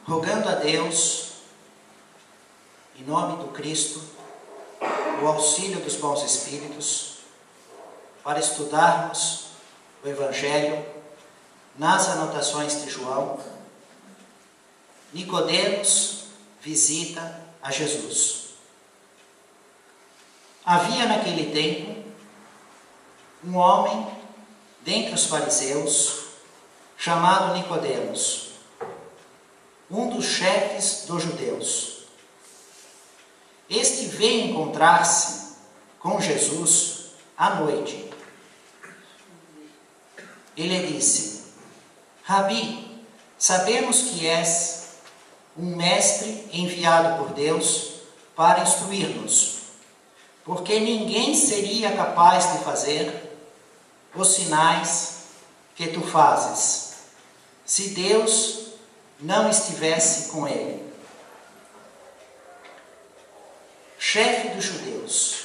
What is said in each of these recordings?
rogando a Deus, em nome do Cristo, o auxílio dos bons espíritos, para estudarmos o Evangelho nas anotações de João, Nicodemos visita a Jesus. Havia naquele tempo um homem dentre os fariseus chamado Nicodemos, um dos chefes dos judeus. Este veio encontrar-se com Jesus à noite. Ele disse: Rabi, sabemos que és um mestre enviado por Deus para instruir-nos, porque ninguém seria capaz de fazer os sinais que tu fazes, se Deus não estivesse com ele. Chefe dos judeus,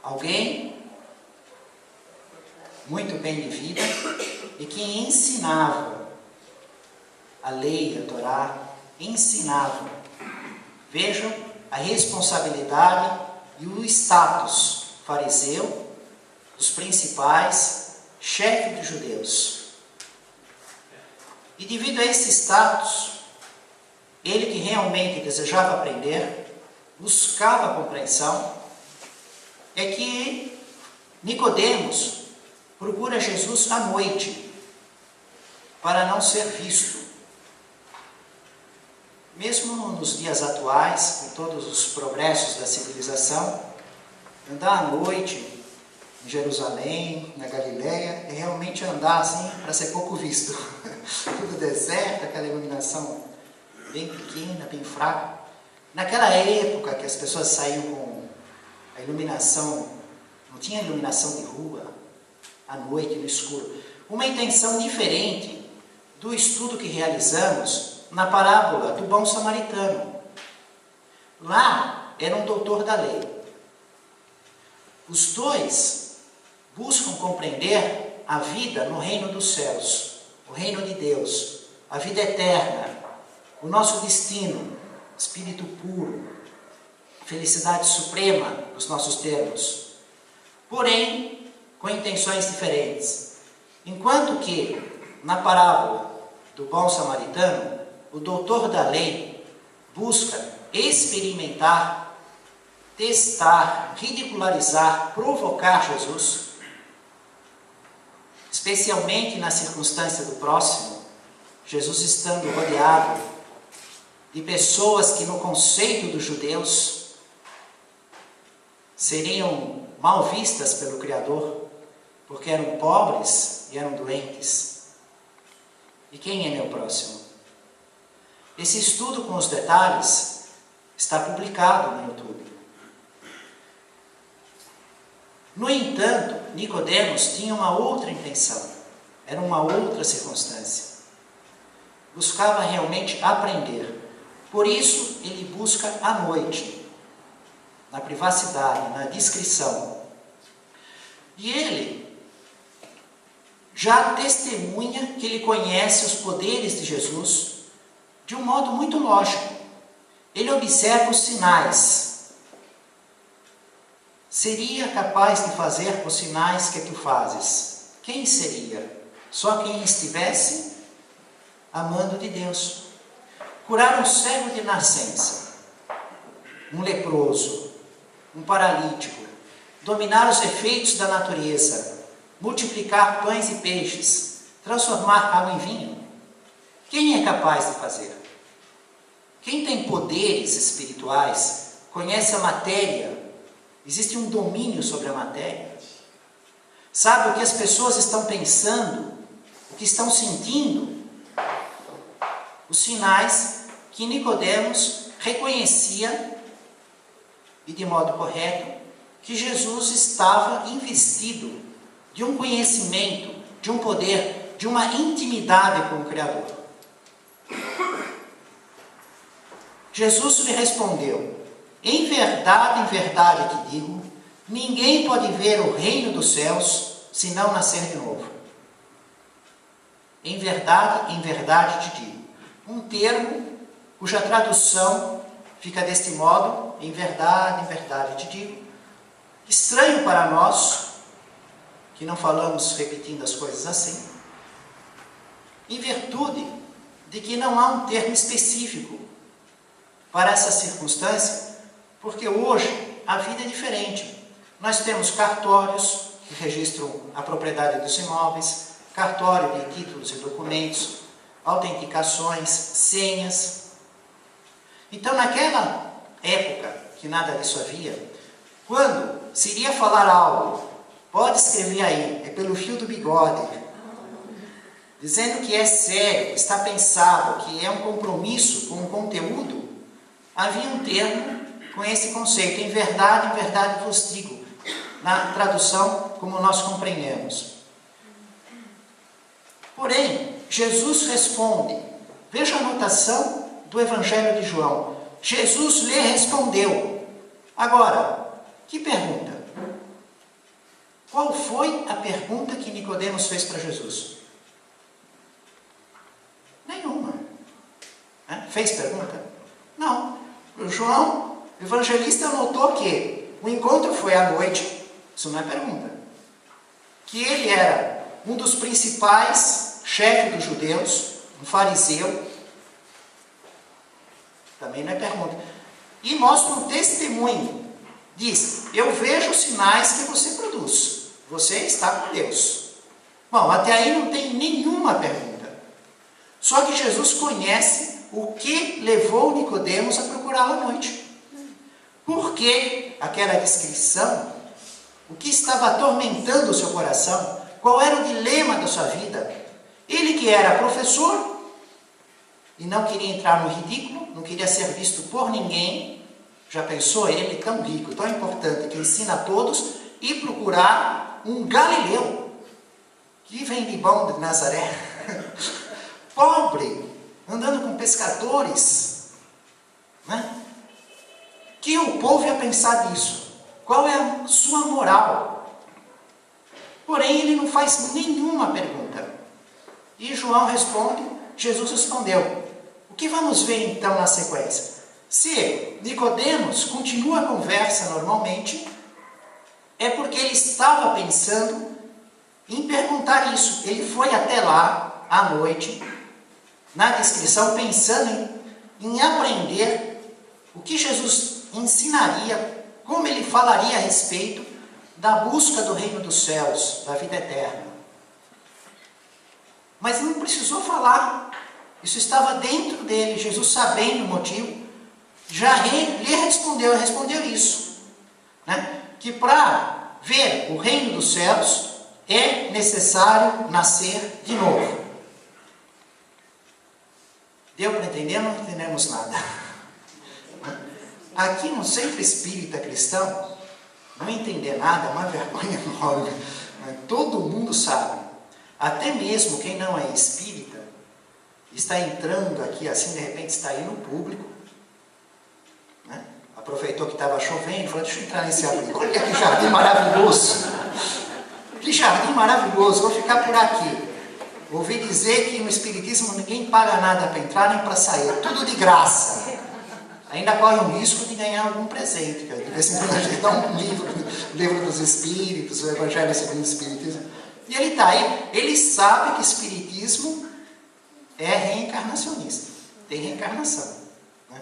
alguém muito bem de vida e que ensinava a lei, a Torá, ensinava. Vejam a responsabilidade e o status fariseu dos principais chefes dos judeus. E devido a esse status, ele que realmente desejava aprender, buscava a compreensão, é que Nicodemos procura Jesus à noite, para não ser visto. Mesmo nos dias atuais, com todos os progressos da civilização, andar à noite em Jerusalém, na Galileia, é realmente andar assim para ser pouco visto. Tudo deserto, aquela iluminação bem pequena, bem fraca. Naquela época que as pessoas saíam com a iluminação, não tinha iluminação de rua, à noite, no escuro. Uma intenção diferente do estudo que realizamos na parábola do bom samaritano. Lá era um doutor da lei. Os dois buscam compreender a vida no reino dos céus, o reino de Deus, a vida eterna, o nosso destino, espírito puro, felicidade suprema, nos nossos termos. Porém, com intenções diferentes. Enquanto que, na parábola do bom samaritano, o doutor da lei busca experimentar, testar, ridicularizar, provocar Jesus, especialmente na circunstância do próximo, Jesus estando rodeado de pessoas que no conceito dos judeus seriam mal vistas pelo Criador, porque eram pobres e eram doentes. E quem é meu próximo? Esse estudo com os detalhes está publicado no YouTube. No entanto, Nicodemos tinha uma outra intenção, era uma outra circunstância. Buscava realmente aprender. Por isso, ele busca à noite, na privacidade, na discrição. E ele já testemunha que ele conhece os poderes de Jesus de um modo muito lógico. Ele observa os sinais. Seria capaz de fazer os sinais que tu fazes? Quem seria? Só quem estivesse amando de Deus. Curar um cego de nascença, um leproso, um paralítico, dominar os efeitos da natureza, multiplicar pães e peixes, transformar água em vinho. Quem é capaz de fazer? Quem tem poderes espirituais, conhece a matéria, existe um domínio sobre a matéria, sabe o que as pessoas estão pensando, o que estão sentindo, os sinais que Nicodemos reconhecia, e de modo correto, que Jesus estava investido de um conhecimento, de um poder, de uma intimidade com o Criador. Jesus lhe respondeu: em verdade te digo, ninguém pode ver o reino dos céus se não nascer de novo. Em verdade te digo, um termo cuja tradução fica deste modo: em verdade te digo. Estranho para nós, que não falamos repetindo as coisas assim, em virtude de que não há um termo específico para essa circunstância, porque hoje a vida é diferente. Nós temos cartórios que registram a propriedade dos imóveis, cartório de títulos e documentos, autenticações, senhas. Então, naquela época, que nada disso havia, quando se iria falar algo, pode escrever aí, é pelo fio do bigode, dizendo que é sério, que está pensado, que é um compromisso com o conteúdo, havia um termo com esse conceito: em verdade vos digo, na tradução como nós compreendemos. Porém, Jesus responde, veja a anotação do Evangelho de João: Jesus lhe respondeu. Agora, que pergunta? Qual foi a pergunta que Nicodemos fez para Jesus? Nenhuma. Fez pergunta? Não. João, o evangelista, anotou que o encontro foi à noite. Isso não é pergunta. Que ele era um dos principais chefes dos judeus, um fariseu. Também não é pergunta. E mostra um testemunho. Diz: eu vejo os sinais que você produz. Você está com Deus. Bom, até aí não tem nenhuma pergunta. Só que Jesus conhece o que levou Nicodemos a procurá-lo à noite. Por que aquela descrição? O que estava atormentando o seu coração? Qual era o dilema da sua vida? Ele que era professor e não queria entrar no ridículo, não queria ser visto por ninguém. Já pensou ele tão rico, tão importante, que ensina a todos, e procurar um galileu que vem de bom de Nazaré, pobre, andando com pescadores, né? Que o povo ia pensar nisso? Qual é a sua moral? Porém, ele não faz nenhuma pergunta. E João responde, Jesus respondeu. O que vamos ver então na sequência? Se Nicodemos continua a conversa normalmente, é porque ele estava pensando em perguntar isso. Ele foi até lá à noite, na descrição, pensando em aprender o que Jesus ensinaria, como ele falaria a respeito da busca do reino dos céus, da vida eterna. Mas não precisou falar. Isso estava dentro dele. Jesus, sabendo o motivo, já lhe respondeu isso, né? Que para ver o reino dos céus é necessário nascer de novo. Deu para entender? Não entendemos nada. Aqui no Centro Espírita Cristão, não entender nada é uma vergonha enorme. Todo mundo sabe. Até mesmo quem não é espírita está entrando aqui assim, de repente está aí no público, né? Aproveitou que estava chovendo e falou: deixa eu entrar nesse abrigo. Olha que jardim maravilhoso. Que jardim maravilhoso, vou ficar por aqui. Ouvi dizer que no Espiritismo ninguém paga nada para entrar nem para sair, é tudo de graça. Ainda corre o risco de ganhar algum presente, de vez em quando a gente dá um livro dos Espíritos, o Evangelho segundo o Espiritismo. E ele está aí, ele sabe que Espiritismo é reencarnacionista, tem reencarnação, né?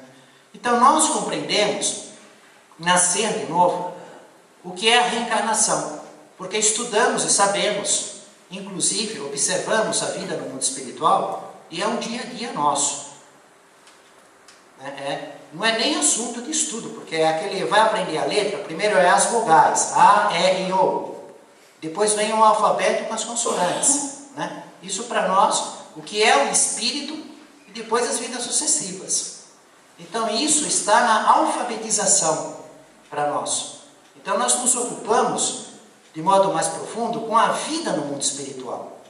Então nós compreendemos, nascer de novo, o que é a reencarnação, porque estudamos e sabemos, inclusive observamos a vida no mundo espiritual, e é um dia a dia nosso. Não é nem assunto de estudo, porque é aquele, vai aprender a letra, primeiro é as vogais, A, E, I, O. Depois vem o alfabeto com as consoantes, né? Isso para nós, o que é o espírito, e depois as vidas sucessivas. Então isso está na alfabetização para nós. Então nós nos ocupamos, de modo mais profundo, com a vida no mundo espiritual,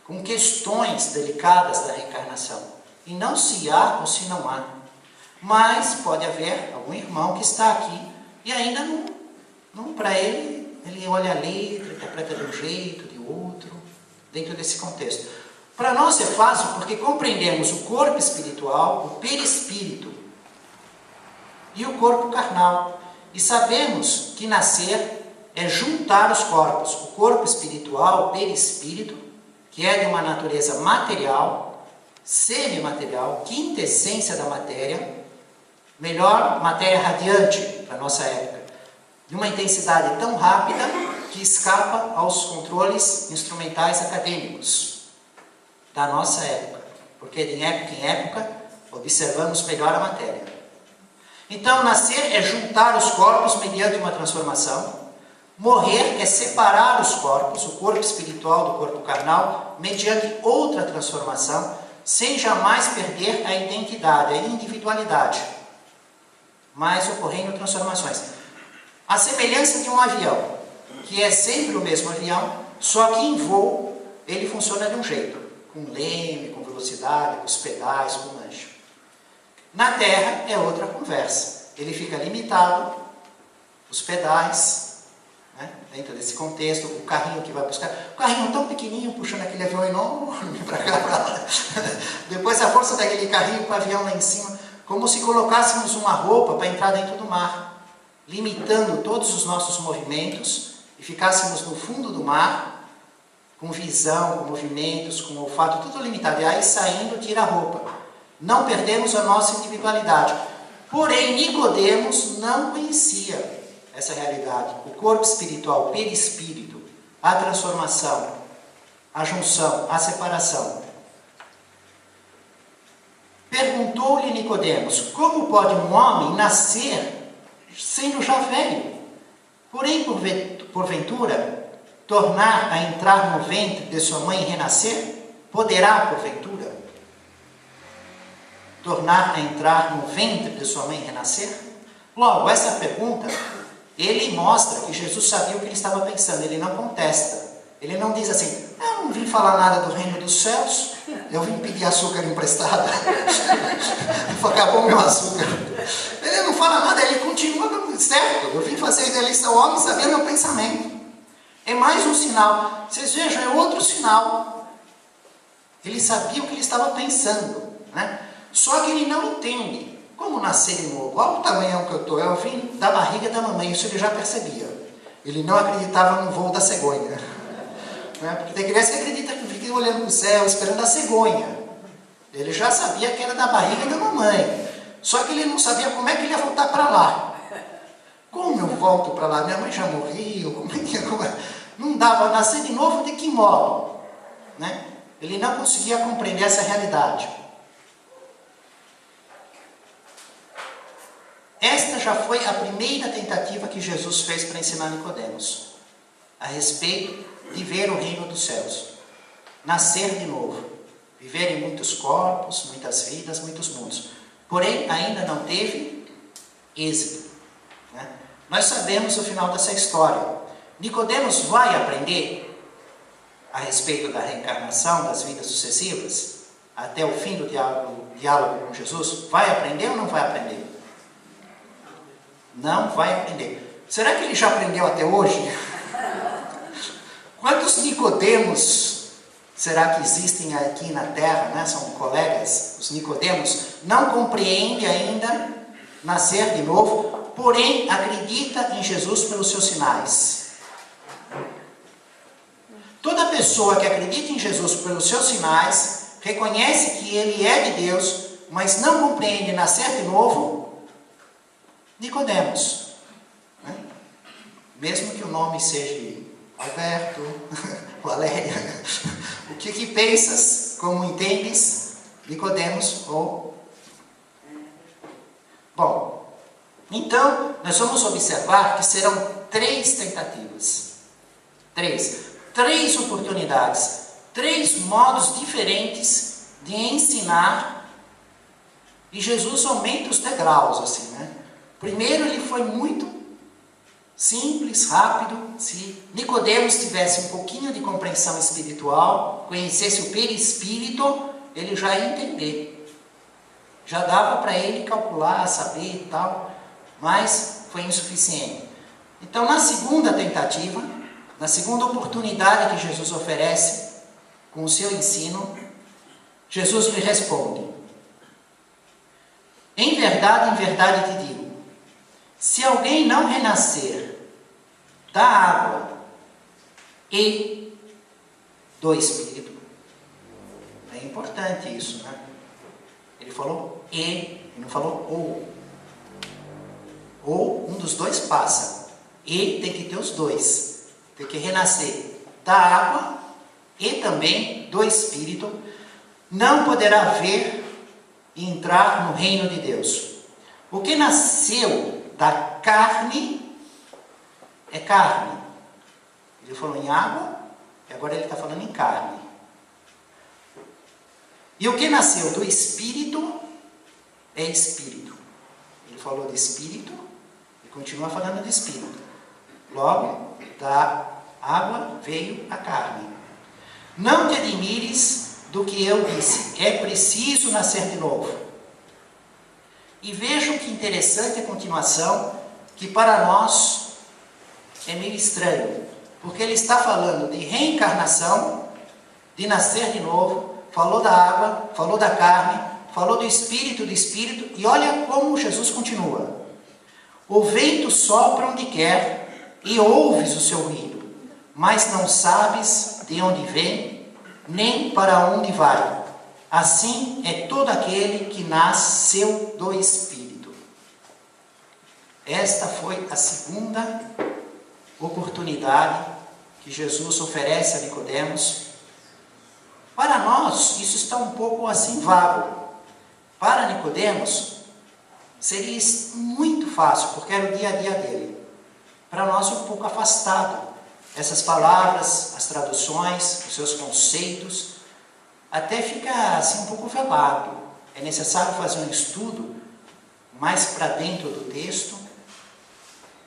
com questões delicadas da reencarnação. E não se há ou se não há. Mas pode haver algum irmão que está aqui e ainda não para ele olha a letra, interpreta de um jeito, de outro, dentro desse contexto. Para nós é fácil porque compreendemos o corpo espiritual, o perispírito e o corpo carnal. E sabemos que nascer é juntar os corpos, o corpo espiritual, o perispírito, que é de uma natureza material, semimaterial, quinta essência da matéria, melhor, matéria radiante para a nossa época, de uma intensidade tão rápida que escapa aos controles instrumentais acadêmicos da nossa época, porque de época em época observamos melhor a matéria. Então, nascer é juntar os corpos mediante uma transformação, morrer é separar os corpos, o corpo espiritual do corpo carnal, mediante outra transformação, sem jamais perder a identidade, a individualidade, mas ocorrendo transformações. A semelhança de um avião, que é sempre o mesmo avião, só que em voo ele funciona de um jeito, com leme, com velocidade, com os pedais, com o manche. Na Terra é outra conversa, ele fica limitado, os pedais, né, dentro desse contexto, o carrinho que vai buscar, o carrinho tão pequenininho, puxando aquele avião enorme para cá, para lá, depois a força daquele carrinho com o avião lá em cima, como se colocássemos uma roupa para entrar dentro do mar, limitando todos os nossos movimentos e ficássemos no fundo do mar, com visão, com movimentos, com olfato, tudo limitado. E aí saindo, tira a roupa. Não perdemos a nossa individualidade. Porém, Nicodemos não conhecia essa realidade. O corpo espiritual, o perispírito, a transformação, a junção, a separação. Perguntou-lhe Nicodemos: como pode um homem nascer sendo já velho? Porém, porventura, tornar a entrar no ventre de sua mãe e renascer? Poderá, porventura, tornar a entrar no ventre de sua mãe e renascer? Logo, essa pergunta, ele mostra que Jesus sabia o que ele estava pensando, ele não contesta. Ele não diz assim: eu não vim falar nada do reino dos céus, eu vim pedir açúcar emprestado, acabou meu açúcar. Ele não fala nada, ele continua certo, eu vim fazer eleição ao homem e sabia meu pensamento. É mais um sinal, vocês vejam, é outro sinal. Ele sabia o que ele estava pensando, né? Só que ele não entende como nascer de novo. Olha o tamanho que eu estou, eu vim da barriga da mamãe, isso ele já percebia. Ele não acreditava no voo da cegonha, né? Porque tem criança que acredita que fica olhando para o céu, esperando a cegonha. Ele já sabia que era da barriga da mamãe, só que ele não sabia como é que ele ia voltar para lá. Como eu volto para lá? Minha mãe já morreu, como é que não dava, nascer de novo de que modo? Né? Ele não conseguia compreender essa realidade. Esta já foi a primeira tentativa que Jesus fez para ensinar Nicodemos a respeito de ver o reino dos céus, nascer de novo, viver em muitos corpos, muitas vidas, muitos mundos. Porém, ainda não teve êxito, né? Nós sabemos o final dessa história. Nicodemos vai aprender a respeito da reencarnação, das vidas sucessivas, até o fim do diálogo com Jesus? Vai aprender ou não vai aprender? Não vai aprender. Será que ele já aprendeu até hoje? Quantos Nicodemos será que existem aqui na Terra, né? São colegas, os Nicodemos, não compreendem ainda nascer de novo, porém acredita em Jesus pelos seus sinais. Toda pessoa que acredita em Jesus pelos seus sinais, reconhece que ele é de Deus, mas não compreende nascer de novo, Nicodemos, né? Mesmo que o nome seja Alberto, Valéria, o que pensas, como entendes, Nicodemos ou... Bom, então nós vamos observar que serão 3 tentativas, 3 oportunidades, 3 modos diferentes de ensinar, e Jesus aumenta os degraus, assim, né? Primeiro ele foi muito simples, rápido. Se Nicodemos tivesse um pouquinho de compreensão espiritual, conhecesse o perispírito, ele já ia entender. Já dava para ele calcular, saber e tal, mas foi insuficiente. Então, na segunda tentativa, na segunda oportunidade que Jesus oferece com o seu ensino, Jesus lhe responde: em verdade te digo, se alguém não renascer da água e do Espírito, é importante isso, né? Ele falou e não falou ou. Ou um dos dois passa. E tem que ter os dois. Tem que renascer da água e também do Espírito. Não poderá ver e entrar no reino de Deus. O que nasceu da carne é carne. Ele falou em água e agora ele está falando em carne. E o que nasceu do Espírito é Espírito. Ele falou de Espírito e continua falando de Espírito. Logo, da água veio a carne. Não te admires do que eu disse, é preciso nascer de novo. E vejam que interessante a continuação, que para nós é meio estranho, porque ele está falando de reencarnação, de nascer de novo, falou da água, falou da carne, falou do Espírito, e olha como Jesus continua. O vento sopra onde quer e ouves o seu ruído, mas não sabes de onde vem, nem para onde vai. Assim é todo aquele que nasceu do Espírito. Esta foi a segunda oportunidade que Jesus oferece a Nicodemos. Para nós, isso está um pouco assim vago. Para Nicodemos, seria muito fácil, porque era o dia a dia dele. Para nós, um pouco afastado. Essas palavras, as traduções, os seus conceitos, até fica assim um pouco velado. É necessário fazer um estudo mais para dentro do texto.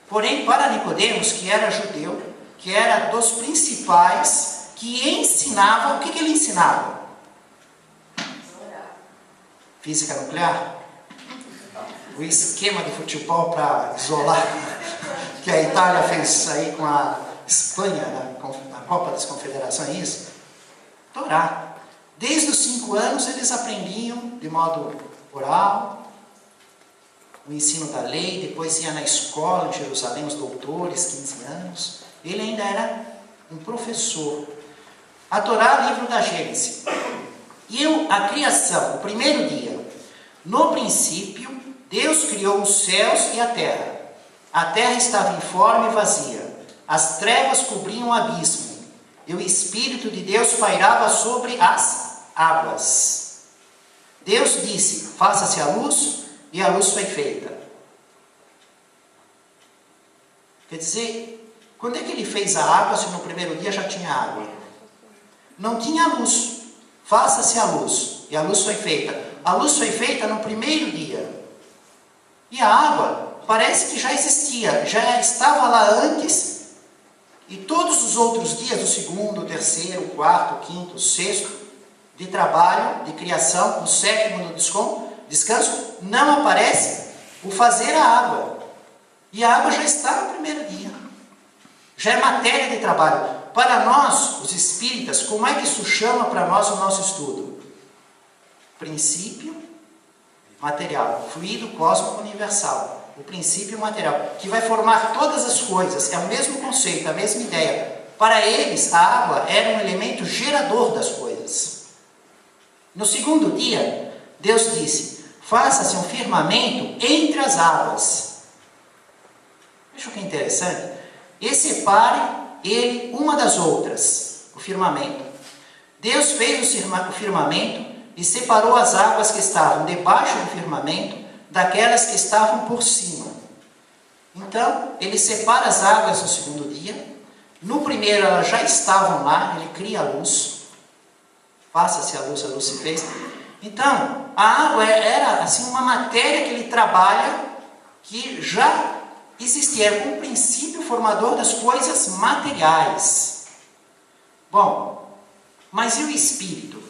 Porém, para Nicodemos, que era judeu, que era dos principais, que ensinava, o que ele ensinava? Física nuclear? O esquema de futebol para isolar, que a Itália fez aí com a Espanha, na Copa das Confederações, Torá. Desde os 5 anos eles aprendiam de modo oral, o ensino da lei, depois ia na escola em Jerusalém, os doutores, 15 anos. Ele ainda era um professor. A Torá, livro da Gênesis. E a criação, o primeiro dia. No princípio, Deus criou os céus e a terra. A terra estava informe e vazia. As trevas cobriam o abismo, e o Espírito de Deus pairava sobre as águas. Deus disse: faça-se a luz, e a luz foi feita. Quer dizer, quando é que ele fez a água, se no primeiro dia já tinha água? Não tinha luz. Faça-se a luz, e a luz foi feita. A luz foi feita no primeiro dia. E a água parece que já existia, já estava lá antes. E todos os outros dias, o segundo, o terceiro, o quarto, o quinto, o sexto, de trabalho, de criação, o sétimo no descanso, não aparece o fazer a água. E a água já está no primeiro dia. Já é matéria de trabalho. Para nós, os espíritas, como é que isso chama para nós o nosso estudo? Princípio material, fluido cósmico universal. O princípio material, que vai formar todas as coisas, é o mesmo conceito, a mesma ideia. Para eles, a água era um elemento gerador das coisas. No segundo dia, Deus disse: faça-se um firmamento entre as águas. Veja o que é interessante. E separe ele uma das outras, o firmamento. Deus fez o firmamento e separou as águas que estavam debaixo do firmamento daquelas que estavam por cima. Então, ele separa as águas no segundo dia. No primeiro, elas já estavam lá, ele cria a luz. Faça-se a luz se fez. Então, a água era assim uma matéria que ele trabalha, que já existia, era um princípio formador das coisas materiais. Bom, mas e o Espírito?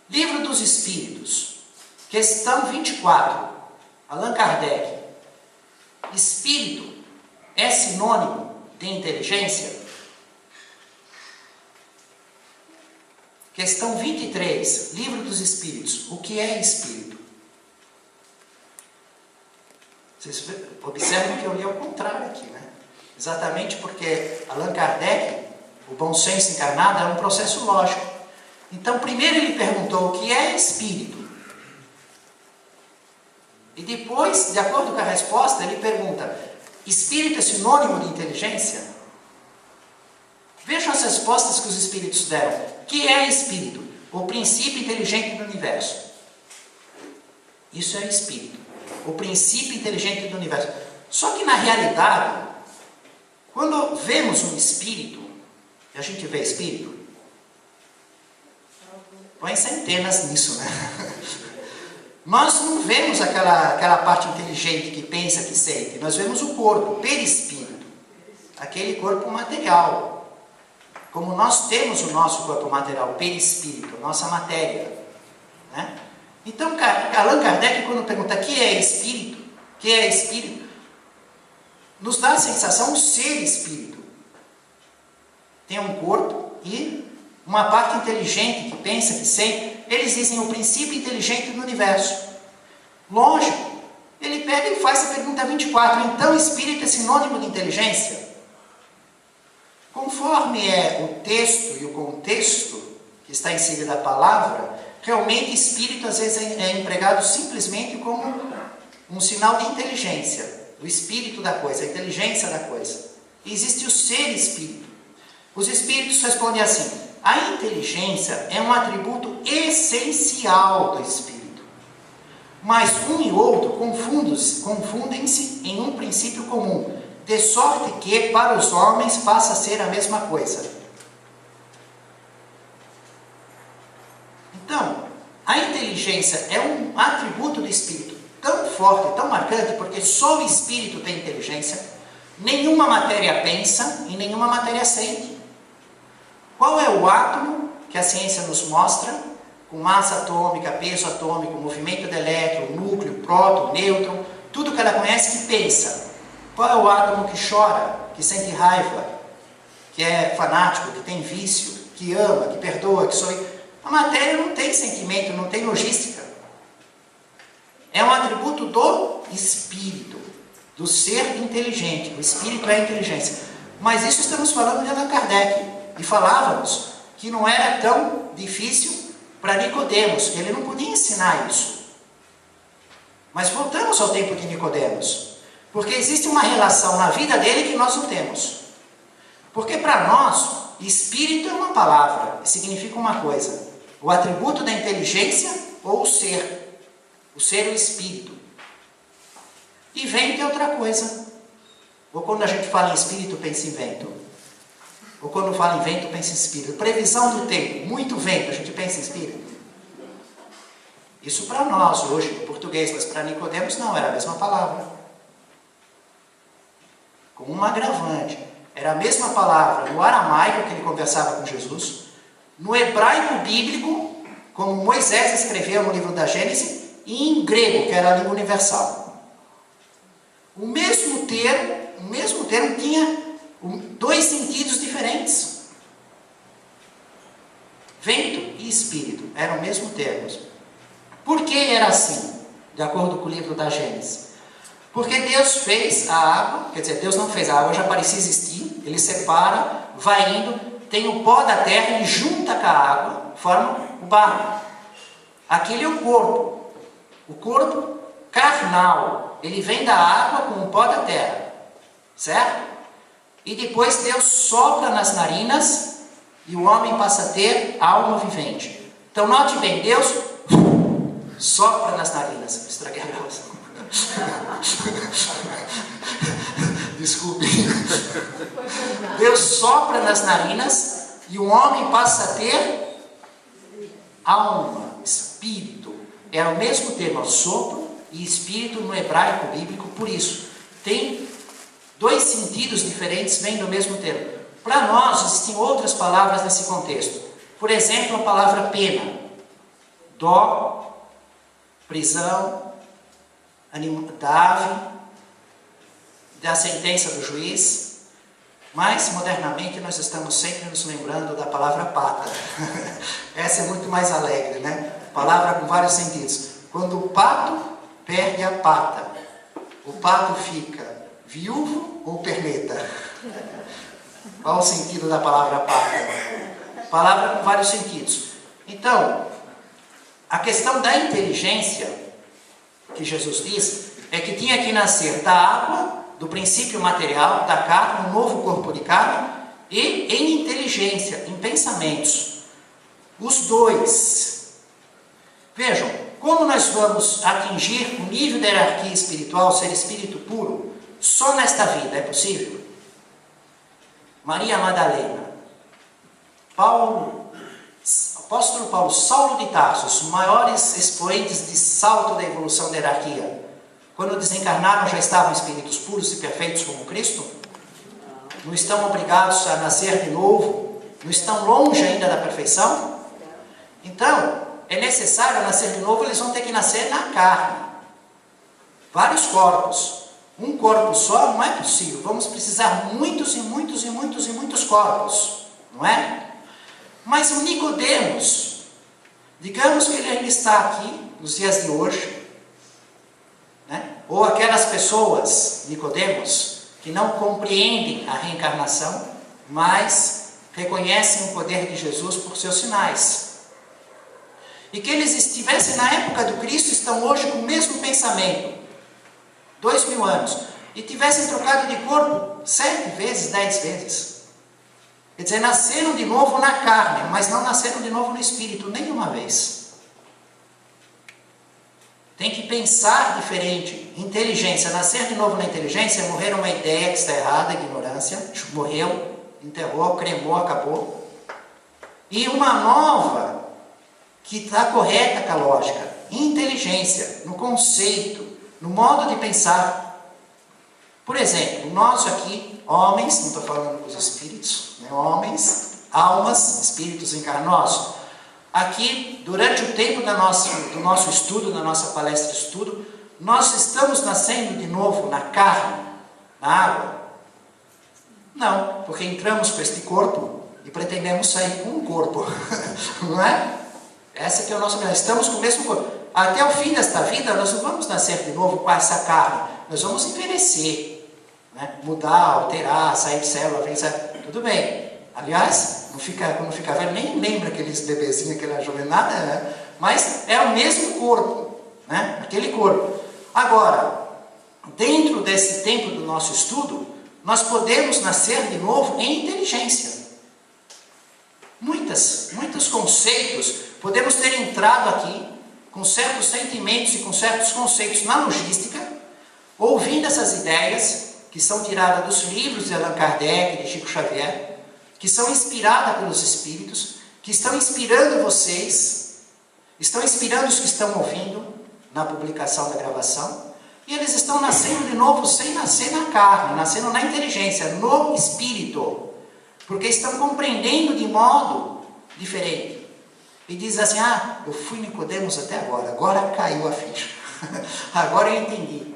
Livro dos Espíritos, questão 24. Allan Kardec. Espírito é sinônimo de inteligência? Questão 23, Livro dos Espíritos. O que é espírito? Vocês observam que eu li ao contrário aqui, né? Exatamente porque Allan Kardec, o bom senso encarnado, é um processo lógico. Então, primeiro ele perguntou o que é espírito. E depois, de acordo com a resposta, ele pergunta: espírito é sinônimo de inteligência? Vejam as respostas que os espíritos deram. O que é espírito? O princípio inteligente do universo. Isso é espírito. O princípio inteligente do universo. Só que na realidade, quando vemos um espírito, a gente vê espírito, põe centenas nisso, né? Nós não vemos aquela parte inteligente que pensa, que sente. Nós vemos o corpo, perispírito. Aquele corpo material. Como nós temos o nosso corpo material, perispírito, nossa matéria. Né? Então, Allan Kardec, quando pergunta o que é espírito, nos dá a sensação de ser espírito. Tem um corpo e uma parte inteligente que pensa, que sente. Eles dizem o princípio inteligente do universo. Lógico, ele pega e faz a pergunta 24. Então, espírito é sinônimo de inteligência? Conforme é o texto e o contexto que está inserido na palavra, realmente espírito às vezes é empregado simplesmente como um sinal de inteligência. O espírito da coisa, a inteligência da coisa. E existe o ser espírito. Os espíritos respondem assim: a inteligência é um atributo essencial do espírito. Mas um e outro confundem-se em um princípio comum, de sorte que para os homens passa a ser a mesma coisa. Então, a inteligência é um atributo do espírito tão forte, tão marcante, porque só o espírito tem inteligência, nenhuma matéria pensa e nenhuma matéria sente. Qual é o átomo que a ciência nos mostra, com massa atômica, peso atômico, movimento de elétron, núcleo, próton, nêutron, tudo que ela conhece que pensa? Qual é o átomo que chora, que sente raiva, que é fanático, que tem vício, que ama, que perdoa, que sorri? A matéria não tem sentimento, não tem logística. É um atributo do espírito, do ser inteligente. O espírito é a inteligência. Mas isso estamos falando de Allan Kardec. E falávamos que não era tão difícil para Nicodemos. Ele não podia ensinar isso. Mas voltamos ao tempo de Nicodemos. Porque existe uma relação na vida dele que nós não temos. Porque para nós, espírito é uma palavra, significa uma coisa. O atributo da inteligência ou o ser. O ser é o espírito. E vento é outra coisa. Ou quando a gente fala em espírito, pensa em vento. Ou quando fala em vento, pensa em espírito. Previsão do tempo, muito vento, a gente pensa em espírito. Isso para nós hoje, em português, mas para Nicodemos não, era a mesma palavra. Como um agravante. Era a mesma palavra no aramaico que ele conversava com Jesus, no hebraico bíblico, como Moisés escreveu no livro da Gênesis, e em grego, que era a língua universal. O mesmo termo tinha dois sentidos diferentes. Vento e espírito eram o mesmo termo. Por que era assim? De acordo com o livro da Gênesis. Porque Deus fez a água, quer dizer, Deus não fez a água, já parecia existir, ele separa, vai indo, tem o pó da terra, ele junta com a água, forma o barro. Aquele é o corpo carnal, ele vem da água com o pó da terra, certo? E depois Deus sopra nas narinas e o homem passa a ter alma vivente. Então note bem, Deus sopra nas narinas. Estraguei a gravação. Desculpe. Deus sopra nas narinas e o homem passa a ter alma, espírito. É o mesmo termo, sopro e espírito no hebraico bíblico, por isso. Tem dois sentidos diferentes, vêm do mesmo termo. Para nós, existem outras palavras nesse contexto. Por exemplo, a palavra pena. Dó, prisão, da sentença do juiz. Mas, modernamente, nós estamos sempre nos lembrando da palavra pata. Essa é muito mais alegre, né? Palavra com vários sentidos. Quando o pato perde a pata, o pato fica viúvo ou perneta? Qual o sentido da palavra pata? Palavra com vários sentidos. Então, a questão da inteligência, que Jesus diz, é que tinha que nascer da água, do princípio material, da carne, um novo corpo de carne, e em inteligência, em pensamentos. Os dois. Vejam, como nós vamos atingir o nível da hierarquia espiritual, ser espírito puro, só nesta vida, é possível? Maria Madalena, apóstolo Paulo, Saulo de Tarso, os maiores expoentes de salto da evolução da hierarquia, quando desencarnaram já estavam espíritos puros e perfeitos como Cristo? Não estão obrigados a nascer de novo? Não estão longe ainda da perfeição? Então, é necessário nascer de novo, eles vão ter que nascer na carne. Vários corpos. Um corpo só não é possível. Vamos precisar muitos e muitos e muitos e muitos corpos. Não é? Mas o Nicodemos, digamos que ele ainda está aqui, nos dias de hoje, né? Ou aquelas pessoas, Nicodemos, que não compreendem a reencarnação, mas reconhecem o poder de Jesus por seus sinais. E que eles estivessem na época do Cristo, estão hoje com o mesmo pensamento, 2000 anos, e tivessem trocado de corpo 7 vezes, 10 vezes. Quer dizer, nasceram de novo na carne, mas não nasceram de novo no espírito, nenhuma vez. Tem que pensar diferente. Inteligência, nascer de novo na inteligência, morrer uma ideia que está errada, ignorância, morreu, enterrou, cremou, acabou. E uma nova, que está correta com a lógica, inteligência, no conceito, no modo de pensar. Por exemplo, nós aqui, homens, não estou falando com os espíritos, né? Homens, almas, espíritos encarnosos. Aqui, durante o tempo do nosso estudo, da nossa palestra de estudo, nós estamos nascendo de novo na carne, na água? Não, porque entramos com este corpo e pretendemos sair com um corpo, não é? Essa que é o nosso... Estamos com o mesmo corpo. Até o fim desta vida, nós não vamos nascer de novo com essa carne, nós vamos envelhecer, né? Mudar, alterar, sair de célula, tudo bem. Aliás, quando fica velho, nem lembra aqueles bebezinhos, aquela juvenada, né? Mas é o mesmo corpo, né? Aquele corpo. Agora, dentro desse tempo do nosso estudo, nós podemos nascer de novo em inteligência. Muitos conceitos, podemos ter entrado aqui com certos sentimentos e com certos conceitos na logística, ouvindo essas ideias que são tiradas dos livros de Allan Kardec, de Chico Xavier, que são inspiradas pelos Espíritos, que estão inspirando vocês, estão inspirando os que estão ouvindo na publicação da gravação, e eles estão nascendo de novo sem nascer na carne, nascendo na inteligência, no Espírito, porque estão compreendendo de modo diferente. E diz assim, eu fui Nicodemos até agora caiu a ficha, agora eu entendi.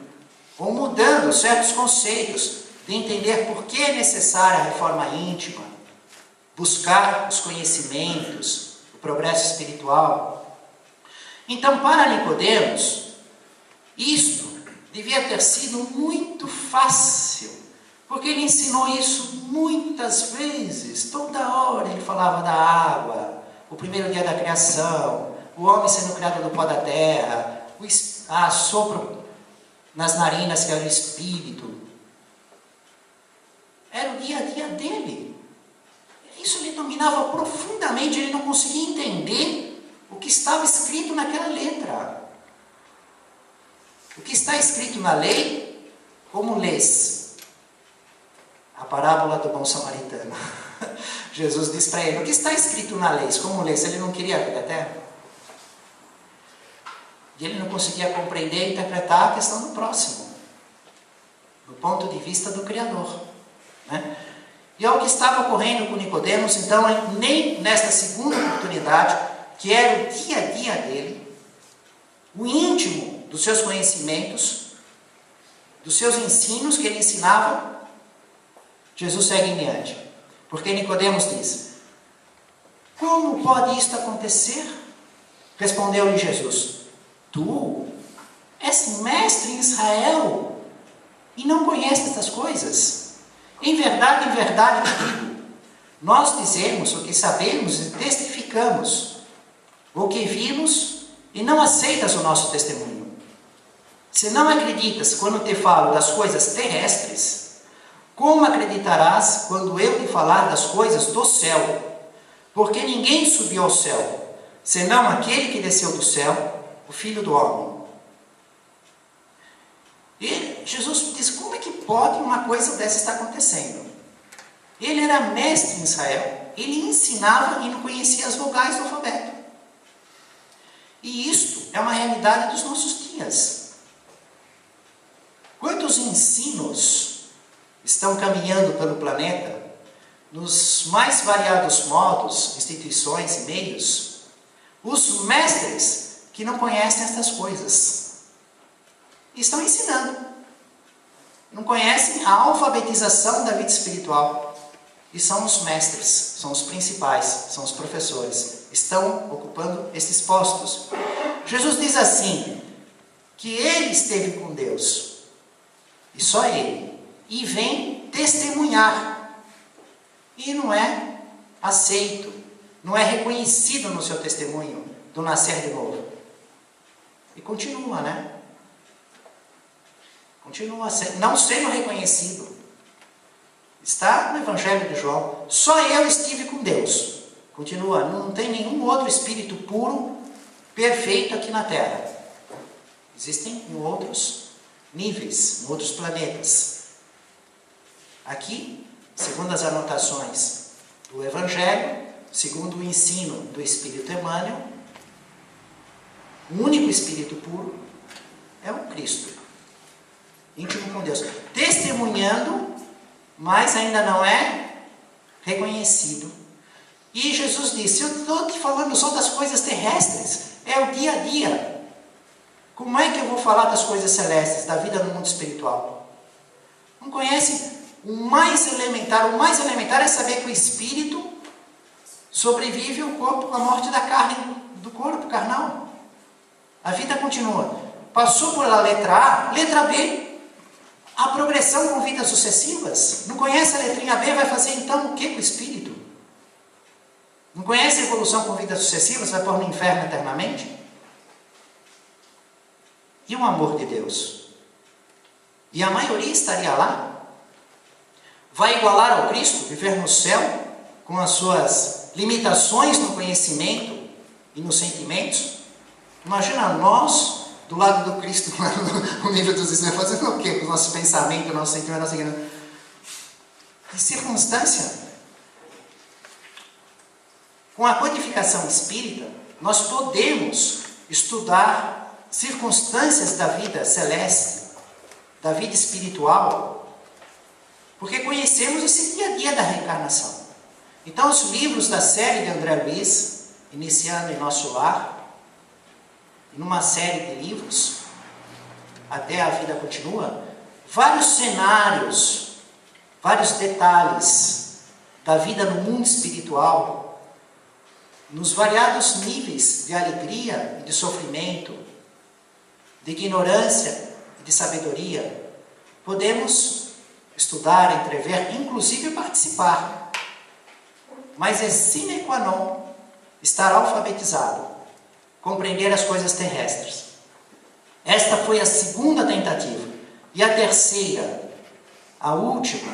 Ou mudando certos conceitos, de entender por que é necessária a reforma íntima, buscar os conhecimentos, o progresso espiritual. Então, para Nicodemos, isto devia ter sido muito fácil, porque ele ensinou isso muitas vezes, toda hora ele falava da água, o primeiro dia da criação, o homem sendo criado do pó da terra, o sopro nas narinas que era o espírito. Era o dia a dia dele. Isso ele dominava profundamente, ele não conseguia entender o que estava escrito naquela letra. O que está escrito na lei, como lês? A parábola do bom samaritano. Jesus diz para ele, o que está escrito na lei, como lês? Ele não queria a vida eterna. E ele não conseguia compreender e interpretar a questão do próximo, do ponto de vista do Criador, né? E é o que estava ocorrendo com Nicodemos, então, nem nesta segunda oportunidade, que era o dia a dia dele, o íntimo dos seus conhecimentos, dos seus ensinos que ele ensinava, Jesus segue em diante. Porque Nicodemos diz: como pode isto acontecer? Respondeu-lhe Jesus: tu és mestre em Israel e não conheces estas coisas? Em verdade te digo, nós dizemos o que sabemos e testificamos o que vimos e não aceitas o nosso testemunho. Se não acreditas quando te falo das coisas terrestres, como acreditarás quando eu te falar das coisas do céu? Porque ninguém subiu ao céu, senão aquele que desceu do céu, o Filho do Homem. E Jesus diz: como é que pode uma coisa dessa estar acontecendo? Ele era mestre em Israel, ele ensinava e não conhecia as vogais do alfabeto. E isto é uma realidade dos nossos dias. Quantos ensinos estão caminhando pelo planeta, nos mais variados modos, instituições e meios, os mestres que não conhecem estas coisas estão ensinando, não conhecem a alfabetização da vida espiritual, e são os mestres, são os principais, são os professores, estão ocupando esses postos. Jesus diz assim, que ele esteve com Deus, e só ele, e vem testemunhar, e não é aceito, não é reconhecido no seu testemunho do nascer de novo. E continua, né? Continua não sendo reconhecido. Está no Evangelho de João. Só eu estive com Deus. Continua, não tem nenhum outro espírito puro, perfeito aqui na Terra. Existem em outros níveis, em outros planetas. Aqui, segundo as anotações do Evangelho, segundo o ensino do Espírito Emmanuel, o único Espírito puro é o Cristo, íntimo com Deus, testemunhando, mas ainda não é reconhecido. E Jesus disse: eu estou te falando só das coisas terrestres, é o dia a dia. Como é que eu vou falar das coisas celestes, da vida no mundo espiritual? Não conhece o mais elementar é saber que o espírito sobrevive ao corpo, à morte da carne, do corpo carnal. A vida continua. Passou por a letra A, letra B, a progressão com vidas sucessivas. Não conhece a letrinha B, vai fazer então o que com o espírito? Não conhece a evolução com vidas sucessivas, vai pôr no inferno eternamente? E o amor de Deus? E a maioria estaria lá? Vai igualar ao Cristo, viver no céu, com as suas limitações no conhecimento e nos sentimentos? Imagina nós, do lado do Cristo, no nível dos exames, fazendo o quê? Com o nosso pensamento, o nosso sentimento, a nossa ignorância. Que circunstância? Com a codificação espírita, nós podemos estudar circunstâncias da vida celeste, da vida espiritual, porque conhecemos esse dia a dia da reencarnação. Então, os livros da série de André Luiz, iniciando em Nosso Lar, numa série de livros, Até a Vida Continua, vários cenários, vários detalhes da vida no mundo espiritual, nos variados níveis de alegria e de sofrimento, de ignorância e de sabedoria, podemos estudar, entrever, inclusive participar. Mas é sine qua non estar alfabetizado, compreender as coisas terrestres. Esta foi a segunda tentativa. E a terceira, a última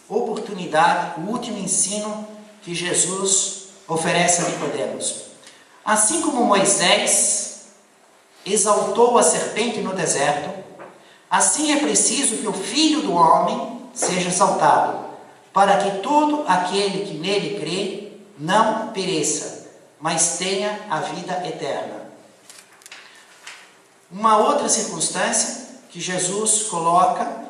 oportunidade, o último ensino que Jesus oferece a Nicodemos. Assim como Moisés exaltou a serpente no deserto, assim é preciso que o Filho do Homem seja exaltado, para que todo aquele que nele crê não pereça, mas tenha a vida eterna. Uma outra circunstância que Jesus coloca,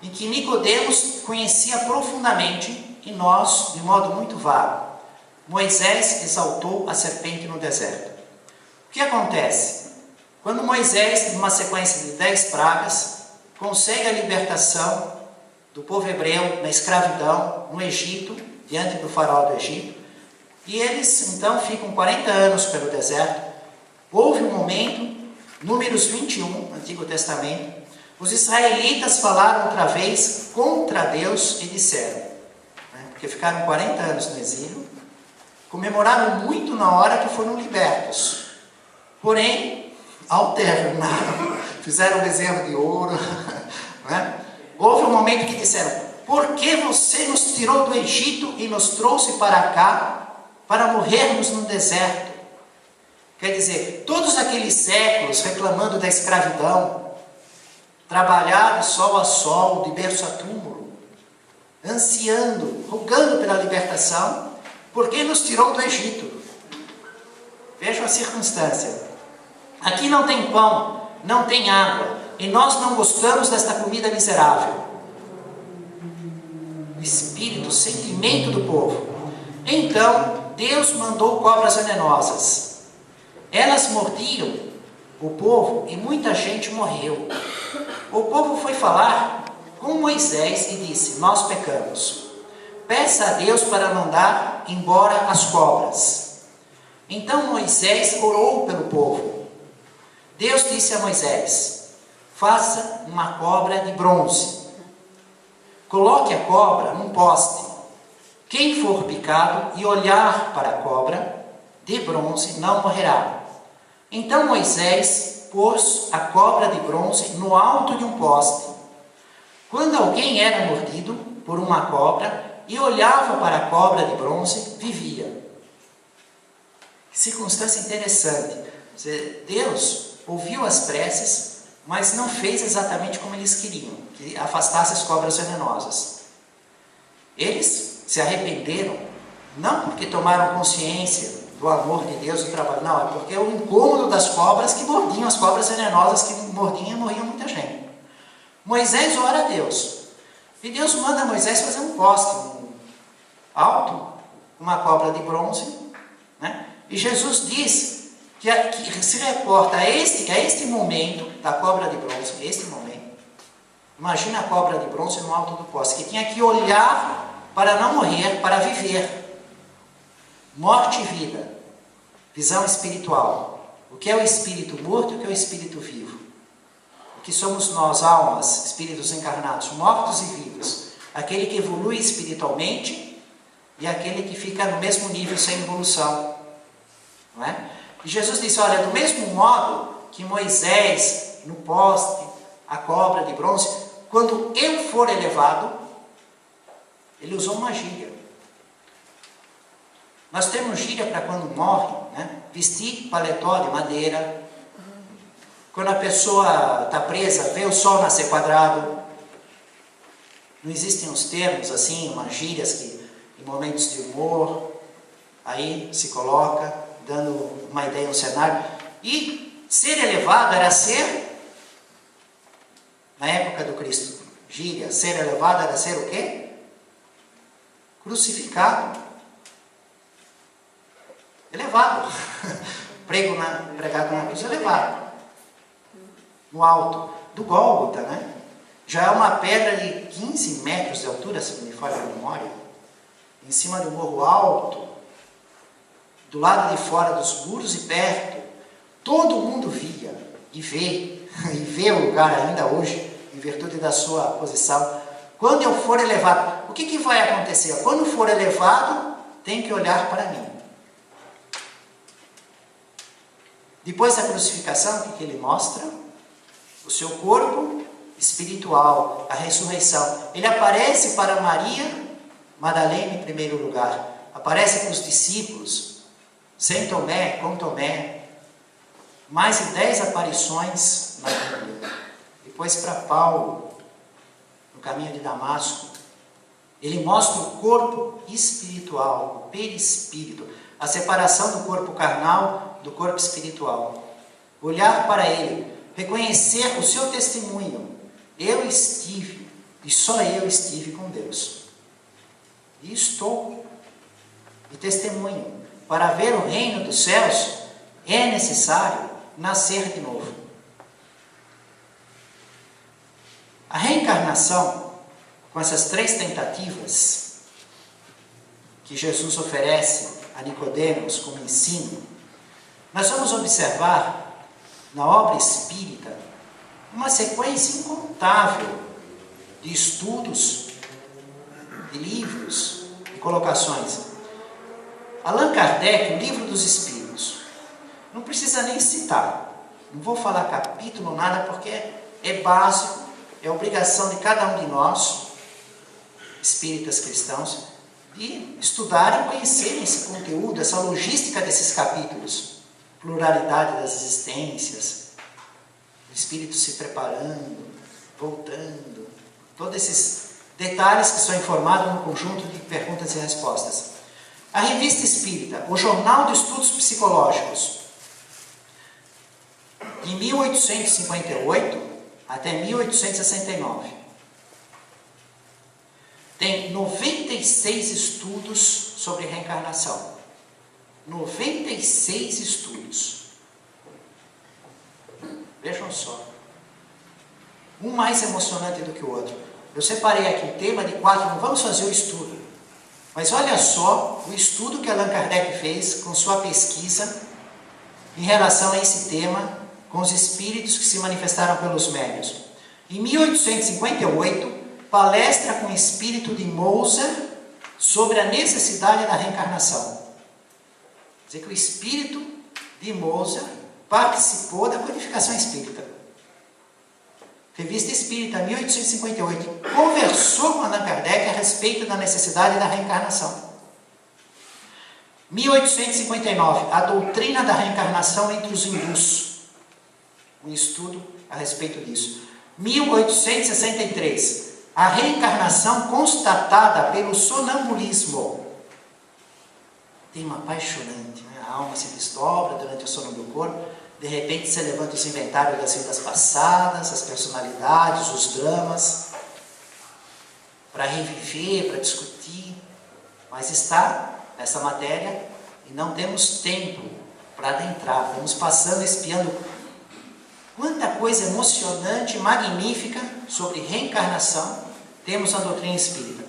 em que Nicodemos conhecia profundamente, e nós, de modo muito vago. Moisés exaltou a serpente no deserto. O que acontece? Quando Moisés, numa sequência de 10 pragas, consegue a libertação do povo hebreu na escravidão no Egito, diante do faraó do Egito. E eles então ficam 40 anos pelo deserto. Houve um momento, Números 21, Antigo Testamento, os israelitas falaram outra vez contra Deus e disseram, porque ficaram 40 anos no exílio, comemoraram muito na hora que foram libertos. Porém, ao terminar, fizeram um bezerro de ouro. Houve um momento que disseram, por que você nos tirou do Egito e nos trouxe para cá para morrermos no deserto? Quer dizer, todos aqueles séculos reclamando da escravidão, trabalhar de sol a sol, de berço a túmulo, ansiando, rogando pela libertação, porque nos tirou do Egito. Vejam a circunstância. Aqui não tem pão, não tem água, e nós não gostamos desta comida miserável. O espírito, o sentimento do povo. Então, Deus mandou cobras venenosas. Elas mordiam o povo e muita gente morreu. O povo foi falar com Moisés e disse, nós pecamos. Peça a Deus para mandar embora as cobras. Então Moisés orou pelo povo. Deus disse a Moisés, faça uma cobra de bronze. Coloque a cobra num poste. Quem for picado e olhar para a cobra de bronze não morrerá. Então Moisés pôs a cobra de bronze no alto de um poste. Quando alguém era mordido por uma cobra e olhava para a cobra de bronze, vivia. Que circunstância interessante. Deus ouviu as preces, mas não fez exatamente como eles queriam, que afastasse as cobras venenosas. Eles se arrependeram, não porque tomaram consciência do amor de Deus e do trabalho, não, é porque o incômodo das cobras que mordiam, as cobras venenosas que mordiam e morriam muita gente. Moisés ora a Deus, e Deus manda Moisés fazer um poste alto, uma cobra de bronze, e Jesus diz que se reporta a este momento da cobra de bronze, este momento. Imagina a cobra de bronze no alto do poste, que tinha que olhar para não morrer, para viver. Morte e vida, visão espiritual. O que é o espírito morto e o que é o espírito vivo? O que somos nós, almas, espíritos encarnados, mortos e vivos? Aquele que evolui espiritualmente e aquele que fica no mesmo nível sem evolução. Não é? E Jesus disse, olha, do mesmo modo que Moisés, no poste, a cobra de bronze, quando eu for elevado, ele usou uma gíria. Nós temos gíria para quando morre, vestir paletó de madeira. Quando a pessoa está presa, vê o sol nascer quadrado. Não existem uns termos assim, umas gírias que em momentos de humor, aí se coloca, dando uma ideia, um cenário. E ser elevado era ser, na época do Cristo, gíria, ser elevado era ser o quê? Crucificado. Elevado. Pregado na cruz, elevado. No alto do Gólgota, Já é uma pedra de 15 metros de altura, se não me falha a memória. Em cima de um morro alto, do lado de fora dos muros e perto. Todo mundo via e vê o lugar ainda hoje, em virtude da sua posição. Quando eu for elevado, o que vai acontecer? Quando for elevado, tem que olhar para mim. Depois da crucificação, o que ele mostra? O seu corpo espiritual, a ressurreição. Ele aparece para Maria Madalena em primeiro lugar. Aparece para os discípulos, sem Tomé, com Tomé. Mais de 10 aparições na Bíblia. Depois para Paulo, no caminho de Damasco. Ele mostra o corpo espiritual, o perispírito. A separação do corpo carnal do corpo espiritual. Olhar para ele, reconhecer o seu testemunho. Eu estive, e só eu estive com Deus. E estou. E testemunho. Para ver o reino dos céus, é necessário nascer de novo. A reencarnação com essas 3 tentativas que Jesus oferece a Nicodemos como ensino, nós vamos observar na obra espírita uma sequência incontável de estudos, de livros, de colocações. Allan Kardec, o Livro dos Espíritos, não precisa nem citar, não vou falar capítulo, nada, porque é básico, é obrigação de cada um de nós, espíritas cristãos, de estudarem e conhecerem esse conteúdo, essa logística desses capítulos, pluralidade das existências, o espírito se preparando, voltando, todos esses detalhes que são informados no conjunto de perguntas e respostas. A Revista Espírita, o Jornal de Estudos Psicológicos, de 1858 até 1869, tem 96 estudos sobre reencarnação. 96 estudos. Vejam só. Um mais emocionante do que o outro. Eu separei aqui o tema de 4, não vamos fazer o estudo. Mas olha só o estudo que Allan Kardec fez com sua pesquisa em relação a esse tema, com os espíritos que se manifestaram pelos médiuns. Em 1858, palestra com o espírito de Mozart sobre a necessidade da reencarnação. Quer dizer que o espírito de Mozart participou da codificação espírita. Revista Espírita, 1858, conversou com Allan Kardec a respeito da necessidade da reencarnação. 1859, a doutrina da reencarnação entre os hindus. Um estudo a respeito disso. 1863, a reencarnação constatada pelo sonambulismo. Tema apaixonante, né? A alma se desdobra durante o sono do corpo, de repente se levanta os inventários das vidas passadas, as personalidades, os dramas, para reviver, para discutir, mas está nessa matéria e não temos tempo para adentrar, vamos passando, espiando quanta coisa emocionante, magnífica sobre reencarnação temos na doutrina espírita.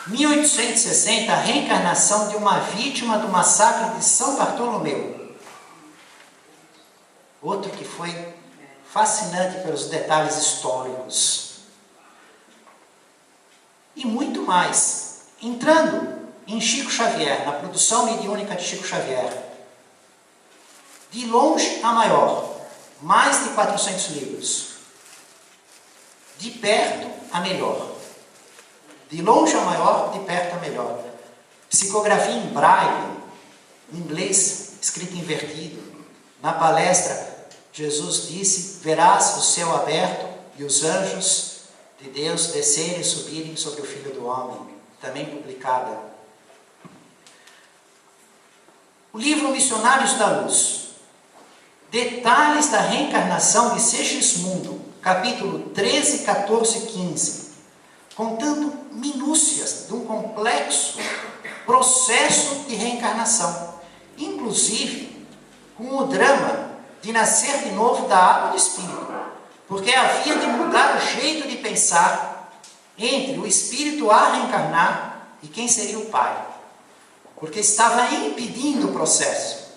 1860, a reencarnação de uma vítima do massacre de São Bartolomeu. Outro que foi fascinante pelos detalhes históricos. E muito mais. Entrando em Chico Xavier, na produção mediúnica de Chico Xavier. De longe a maior. Mais de 400 livros. De perto a melhor. De longe a maior, de perto a melhor. Psicografia em braille, em inglês, escrito invertido. Na palestra, Jesus disse: verás o céu aberto e os anjos de Deus descerem e subirem sobre o Filho do Homem. Também publicada. O livro Missionários da Luz. Detalhes da reencarnação de Segismundo, capítulo 13, 14 e 15, contando minúcias de um complexo processo de reencarnação, inclusive com o drama de nascer de novo da água do espírito, porque havia de mudar o jeito de pensar entre o espírito a reencarnar e quem seria o pai, porque estava impedindo o processo,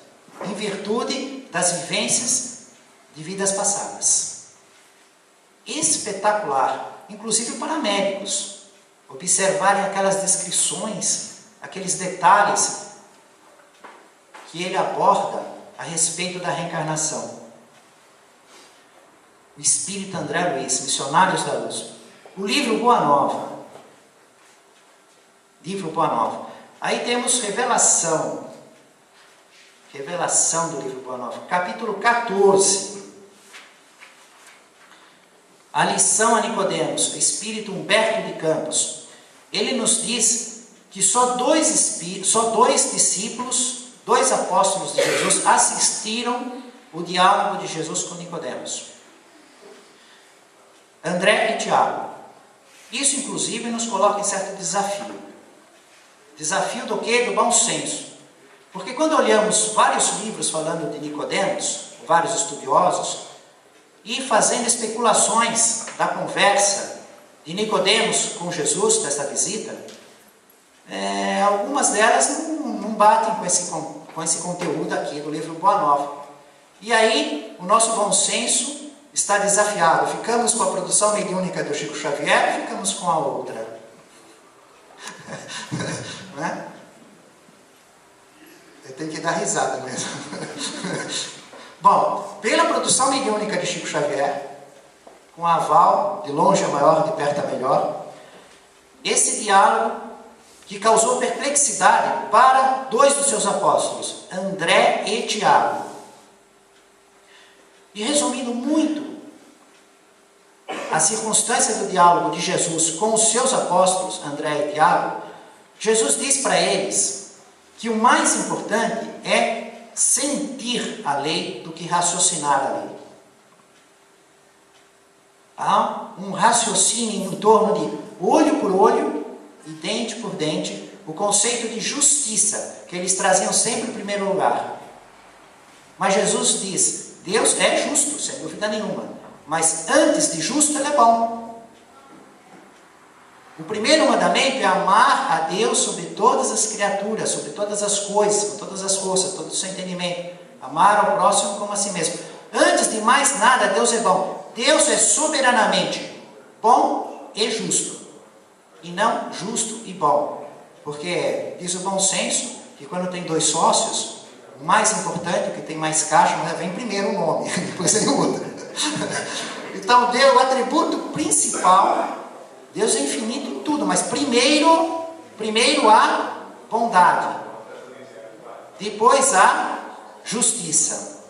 em virtude das vivências de vidas passadas. Espetacular, inclusive para médicos, observarem aquelas descrições, aqueles detalhes que ele aborda a respeito da reencarnação. O Espírito André Luiz, Missionários da Luz. O livro Boa Nova. Livro Boa Nova. Aí temos Revelação. Revelação do livro Boa Nova, capítulo 14. A lição a Nicodemos, o espírito Humberto de Campos. Ele nos diz que só dois discípulos, 2 apóstolos de Jesus, assistiram o diálogo de Jesus com Nicodemos. André e Tiago. Isso, inclusive, nos coloca em certo desafio. Desafio do quê? Do bom senso. Porque quando olhamos vários livros falando de Nicodemos, vários estudiosos, e fazendo especulações da conversa de Nicodemos com Jesus, desta visita, algumas delas não batem com esse conteúdo aqui do livro Boa Nova. E aí, o nosso bom senso está desafiado. Ficamos com a produção mediúnica do Chico Xavier ou ficamos com a outra? Não é? Eu tenho que dar risada mesmo. Bom, pela produção mediúnica de Chico Xavier, com aval, de longe é maior, de perto é melhor, esse diálogo que causou perplexidade para dois dos seus apóstolos, André e Tiago. E resumindo muito a circunstância do diálogo de Jesus com os seus apóstolos, André e Tiago, Jesus diz para eles que o mais importante é sentir a lei do que raciocinar a lei. Há um raciocínio em torno de olho por olho e dente por dente, o conceito de justiça, que eles traziam sempre em primeiro lugar. Mas Jesus diz, Deus é justo, sem dúvida nenhuma, mas antes de justo, Ele é bom. O primeiro mandamento é amar a Deus sobre todas as criaturas, sobre todas as coisas, com todas as forças, todo o seu entendimento. Amar ao próximo como a si mesmo. Antes de mais nada, Deus é bom. Deus é soberanamente bom e justo. E não justo e bom. Porque diz o bom senso que quando tem dois sócios, o mais importante, o que tem mais caixa, vem primeiro o nome, depois vem o outro. Então, Deus, o atributo principal, Deus é infinito em tudo, mas primeiro a bondade, depois a justiça,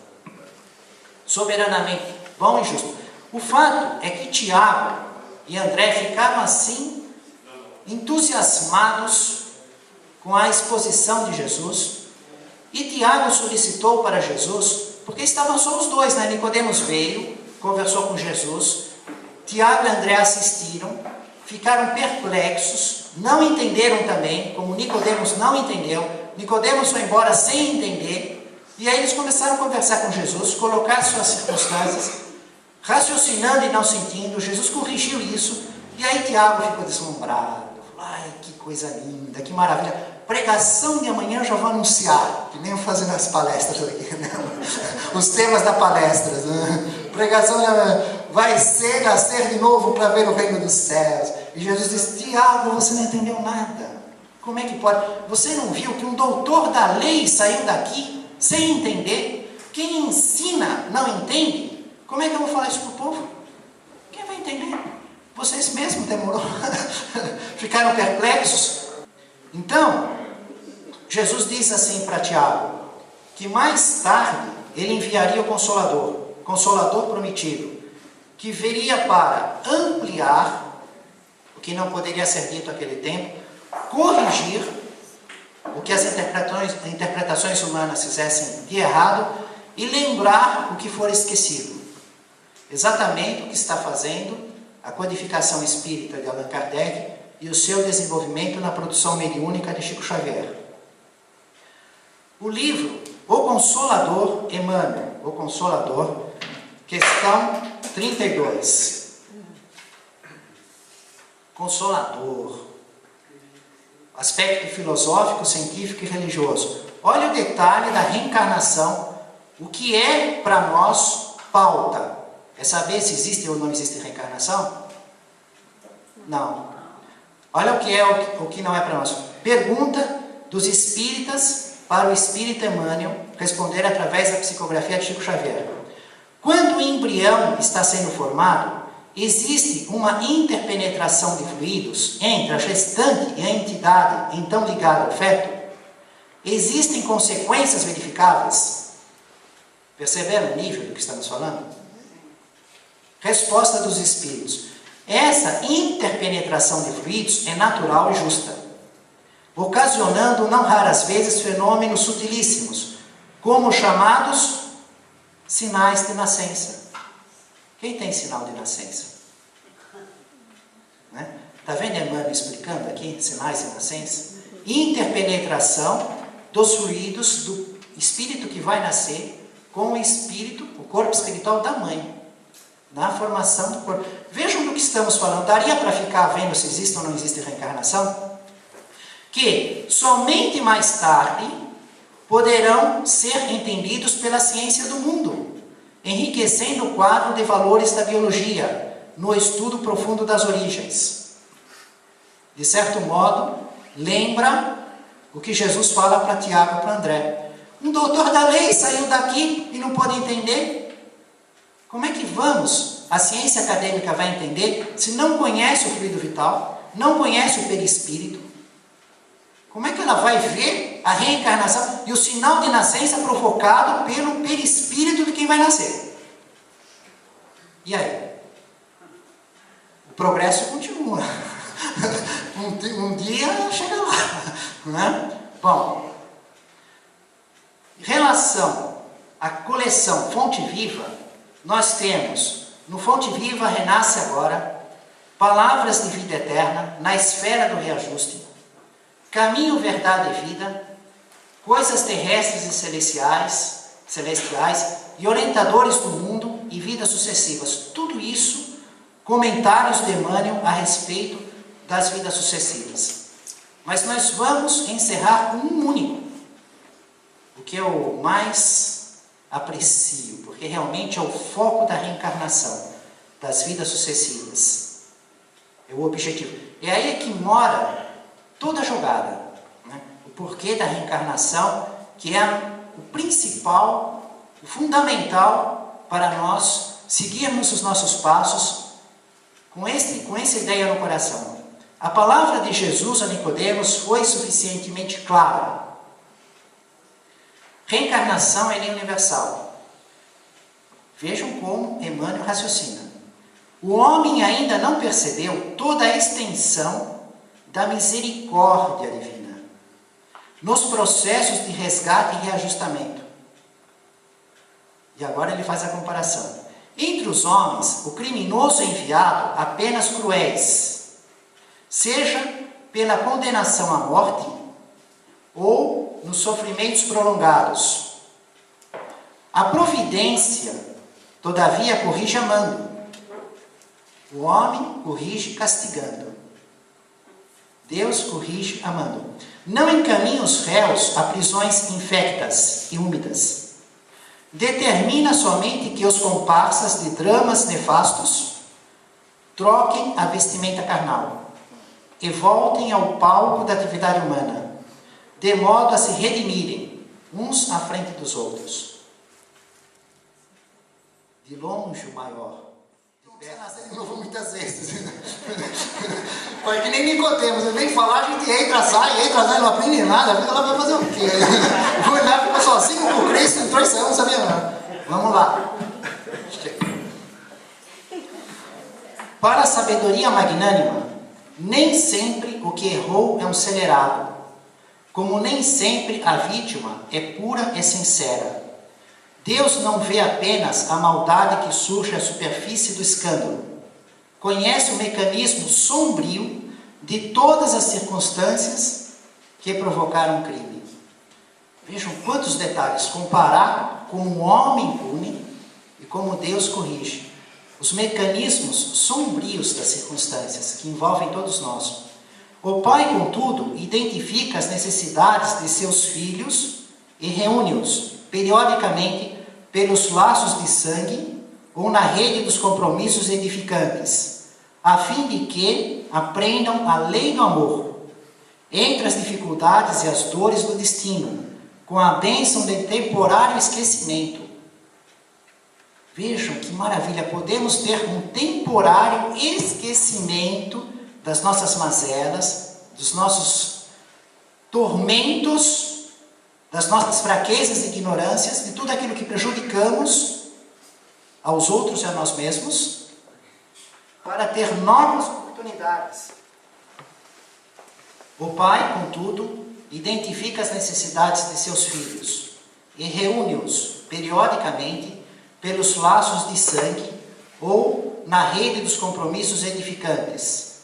soberanamente bom e justo. O fato é que Tiago e André ficaram assim, entusiasmados com a exposição de Jesus, e Tiago solicitou para Jesus, porque estavam só os dois, né? Nicodemos veio, conversou com Jesus, Tiago e André assistiram, ficaram perplexos, não entenderam também, como Nicodemos não entendeu. Nicodemos foi embora sem entender, e aí eles começaram a conversar com Jesus, colocar suas circunstâncias, raciocinando e não sentindo. Jesus corrigiu isso, e aí Tiago ficou deslumbrado. Ai, que coisa linda, que maravilha. Pregação de amanhã eu já vou anunciar, que nem eu fazendo as palestras aqui, né? Os temas da palestra. Pregação de amanhã vai ser nascer de novo para ver o reino dos céus. E Jesus disse, Tiago, você não entendeu nada. Como é que pode? Você não viu que um doutor da lei saiu daqui sem entender? Quem ensina não entende? Como é que eu vou falar isso para o povo? Quem vai entender? Vocês mesmos demoraram, ficaram perplexos. Então, Jesus disse assim para Tiago, que mais tarde ele enviaria o Consolador prometido, que viria para ampliar o que não poderia ser dito naquele tempo, corrigir o que as interpretações humanas fizessem de errado e lembrar o que for esquecido. Exatamente o que está fazendo a codificação espírita de Allan Kardec e o seu desenvolvimento na produção mediúnica de Chico Xavier. O livro O Consolador Emmanuel, O Consolador, questão 32. Consolador. Aspecto filosófico, científico e religioso. Olha o detalhe da reencarnação. O que é para nós pauta? É saber se existe ou não existe reencarnação? Não. Olha o que é o que não é para nós. Pergunta dos espíritas para o espírito Emmanuel responder através da psicografia de Chico Xavier. Quando o embrião está sendo formado, existe uma interpenetração de fluidos entre a gestante e a entidade então ligada ao feto? Existem consequências verificáveis? Perceberam o nível do que estamos falando? Resposta dos espíritos. Essa interpenetração de fluidos é natural e justa, ocasionando não raras vezes fenômenos sutilíssimos, como chamados sinais de nascença. Quem tem sinal de nascença? Está vendo Emmanuel explicando aqui sinais de nascença? Interpenetração dos fluidos do espírito que vai nascer com o espírito, o corpo espiritual da mãe. na formação do corpo. Vejam do que estamos falando. Daria para ficar vendo se existe ou não existe reencarnação? Que somente mais tarde poderão ser entendidos pela ciência do mundo, enriquecendo o quadro de valores da biologia, no estudo profundo das origens. De certo modo, lembra o que Jesus fala para Tiago e para André. Um doutor da lei saiu daqui e não pode entender? Como é que a ciência acadêmica vai entender se não conhece o fluido vital, não conhece o perispírito? Como é que ela vai ver a reencarnação e o sinal de nascença provocado pelo perispírito de quem vai nascer? E aí? O progresso continua. Um dia chega lá. Né? Bom, em relação à coleção Fonte Viva, nós temos, no Fonte Viva renasce agora, Palavras de Vida Eterna, na esfera do reajuste, Caminho, Verdade e Vida, Coisas Terrestres e Celestiais e Orientadores do Mundo e Vidas Sucessivas. Tudo isso, comentários de Emmanuel a respeito das vidas sucessivas. Mas nós vamos encerrar com um único, o que eu mais aprecio, porque realmente é o foco da reencarnação, das vidas sucessivas. É o objetivo. É aí que mora toda a jogada, né? O porquê da reencarnação, que é o principal, o fundamental para nós seguirmos os nossos passos com essa ideia no coração. A palavra de Jesus a Nicodemos foi suficientemente clara. Reencarnação é lei universal. Vejam como Emmanuel raciocina. O homem ainda não percebeu toda a extensão da misericórdia divina nos processos de resgate e reajustamento. E agora ele faz a comparação. Entre os homens, o criminoso é enviado a penas cruéis, seja pela condenação à morte ou nos sofrimentos prolongados. A providência, todavia, corrige amando. O homem corrige castigando. Deus corrige amando. Não encaminha os réus a prisões infectas e úmidas. Determina somente que os comparsas de dramas nefastos troquem a vestimenta carnal e voltem ao palco da atividade humana, de modo a se redimirem uns à frente dos outros. De longe o maior. De perto. De novo muitas vezes. Foi que nem Nicodemos, eu venho falar, a gente entra, sai, não aprende nada, ela vai fazer o quê? Foi lá, ficou sozinho com o Cristo, entrou e saiu, não sabia nada. Vamos lá. Para a sabedoria magnânima, nem sempre o que errou é um celerado, como nem sempre a vítima é pura e sincera. Deus não vê apenas a maldade que surge à superfície do escândalo. Conhece o mecanismo sombrio de todas as circunstâncias que provocaram o crime. Vejam quantos detalhes. Comparar como um homem pune e como Deus corrige. Os mecanismos sombrios das circunstâncias que envolvem todos nós. O Pai, contudo, identifica as necessidades de seus filhos e reúne-os periodicamente pelos laços de sangue ou na rede dos compromissos edificantes, a fim de que aprendam a lei do amor, entre as dificuldades e as dores do destino, com a bênção de temporário esquecimento. Vejam que maravilha, podemos ter um temporário esquecimento das nossas mazelas, dos nossos tormentos, das nossas fraquezas e ignorâncias, de tudo aquilo que prejudicamos aos outros e a nós mesmos, para ter novas oportunidades. O Pai, contudo, identifica as necessidades de seus filhos e reúne-os periodicamente pelos laços de sangue ou na rede dos compromissos edificantes,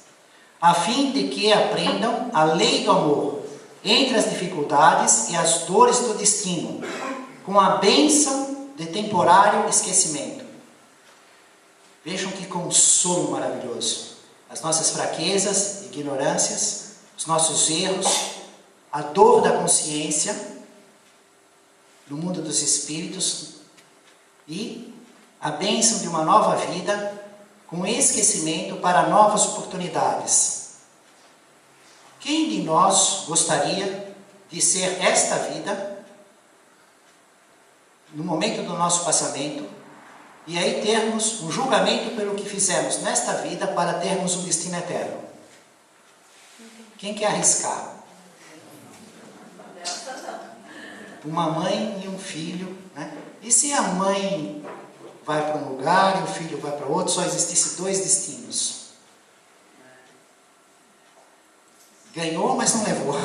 a fim de que aprendam a lei do amor entre as dificuldades e as dores do destino, com a bênção de temporário esquecimento. Vejam que consolo maravilhoso. As nossas fraquezas, ignorâncias, os nossos erros, a dor da consciência no mundo dos espíritos e a bênção de uma nova vida com esquecimento para novas oportunidades. Quem de nós gostaria de ser esta vida no momento do nosso passamento e aí termos um julgamento pelo que fizemos nesta vida para termos um destino eterno? Quem quer arriscar? Uma mãe e um filho, né? E se a mãe vai para um lugar e o filho vai para outro, só existisse 2 destinos? Ganhou, mas não levou.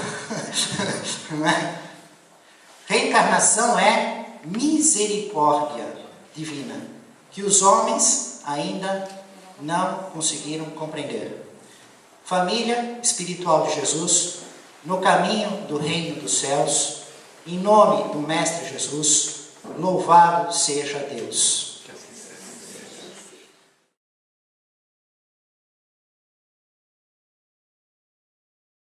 Reencarnação é misericórdia divina, que os homens ainda não conseguiram compreender. Família espiritual de Jesus, no caminho do reino dos céus, em nome do Mestre Jesus, louvado seja Deus.